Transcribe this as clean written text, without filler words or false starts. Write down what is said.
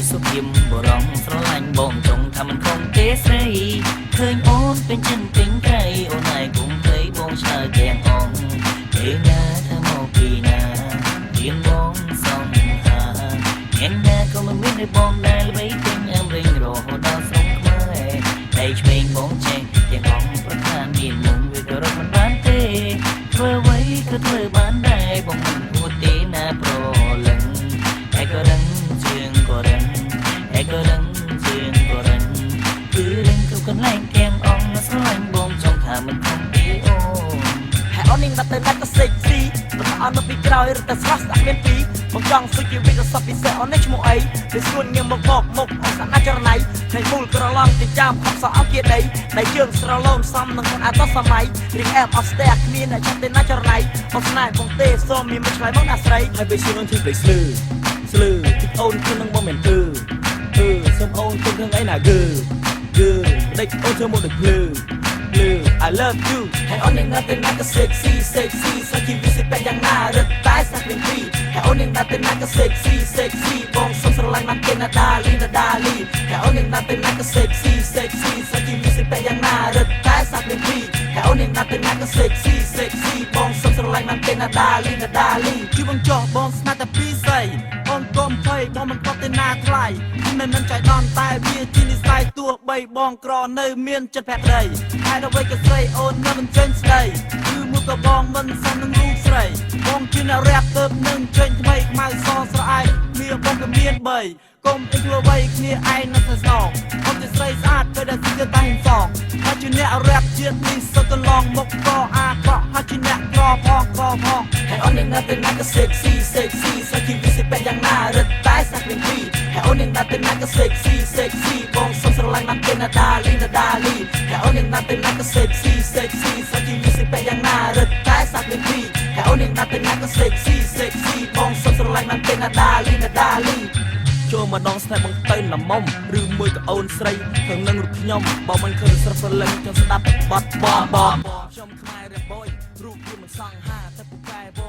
សុភីមបរំស្រឡាញ់បងចង់ថាមិនคงទេស្រីឃើញអូនเป็นចិនពេញក្រៃអូនឯងគុំភ័យបងឆ្លើយទាំងអងពេលណាថាមកពីណាទៀងបងសំហាញ៉ាំណាក៏មិនមានឲ្យបងដែលល្បីពេញអមរិញរហូតដល់ស្រុកខ្មែរតែឆ្វេងបងចេះទាំងបងប្រធានមានមុំវាក៏រត់មិនបានទេធ្វើអ្វីក៏ធ្វើបានដែរបងមិនអួតទេណាប្រលឹងតែក៏ដឹងជើងក៏ដឹងតែក៏ដឹងជើងក៏ដឹងគឺរឹងគ្រប់កន្លែងទាំងអងស្រឡាញ់បងចង់ថាមិនខំទេអូហើយអូននឹងដាក់ទៅណាត់ក៏សេកស៊ីមិនអត់នៅពីក្រោយរត់តែស្រស់ស្អាតមានពីបងចង់សុខជីវិតសពពិសេសអូននេះឈ្មោះអីវាស្រួលញៀមមកអូនស្អាតណាស់ចរណៃในមូលក្រឡងទីចាំខំសអោគាដីដែលយើងស្រឡូនសំនឹងអត់តសម័យរៀងអែបអត់ស្ទះគ្នាអ្នកចាំទេណាចរណៃអូនស្នេហ៍បងទេសូមមានមិនឆ្លើយមកអាស្រ័យហើយពេលស៊ីនអូនធីផ្លេស្លឺទីអូនគឺនឹងបងមិនសូមអូនគុំthươngអីណាគឺដេកអូនធ្វើមកដូចភ្លឺ I love you ហើយអូននឹងណាត់ទៅណាក៏ sexy សាច់ជីវិតសិបែកយ៉ាងណារត់តែសាក់វិញពីហើយអូននឹងណាត់ទៅណាក៏ sexy បងសុំស្រឡាញ់បានគេណាដាលីហើយអូននឹងណាត់ទៅណាក៏ sexy សាច់ជីវិតសិបែកយ៉ាងណារត់តែសាក់វិញពីហើយអូននឹងណាត់ទៅណាក៏ sexy បងសុំស្រឡាញ់បានគេណាដាលីគឺបងចោះបងស្នាតែពីស្អីអូនកុំភ័យបងមិនក៏ទៅណាថ្លៃមិនចៃដន្យតែវាជានិស័យទោះបីបងក្រនៅមានចិត្តភក្តីហើយដល់វិញក៏ស្រីអូននៅមិនចេញស្ដីគឺមួយក៏បងមិនសមនឹងរូបស្រីបងជាអ្នករ៉ាប់ទៅនឹងចេញថ្មីខ្មៅសស្រអែកគ្នាបងក៏មាន3កុំអីធ្វើអ្វីគ្នាឯងនៅស្នងខ្ញុំជាស្រីស្អាតទៅដល់ជាតែសងហើយជាអ្នករ៉ាប់ជាតិនេះសុទ្ធកន្លងមុខក៏អាក្រក់ហើយជាអ្នកក្រផងហើយអូននឹងណាត់ទៅណាក៏ sexy សាច់ជីវិតសិបែកយ៉ាងណារត់តែសាក់វិញពីហើយអូននឹងណាត់ទៅណាក៏ sexy បងសុំស្រឡាញ់បានគេណាដាលីហើយអូននឹងណាត់ទៅណាក៏ sexy សាច់ជីវិតសិបែកយ៉ាងណារត់តែសាក់វិញពីហើយអូននឹងណាត់ទៅណាក៏ sexy បងសុំស្រឡាញ់បានគេណាដាលីចូលមកដងស្នេហ៍បងទៅណាមុំឬមួយក៏អូនស្រីក្នុងនឹងរូបខ្ញុំបើមិនឃើញស្រស់ស្រឡឹងចង់ស្ដាប់បាត់បងខ្ញុំខ្មែររ៉េបបយរូបវាមិនសង្ហាតែពូកែបង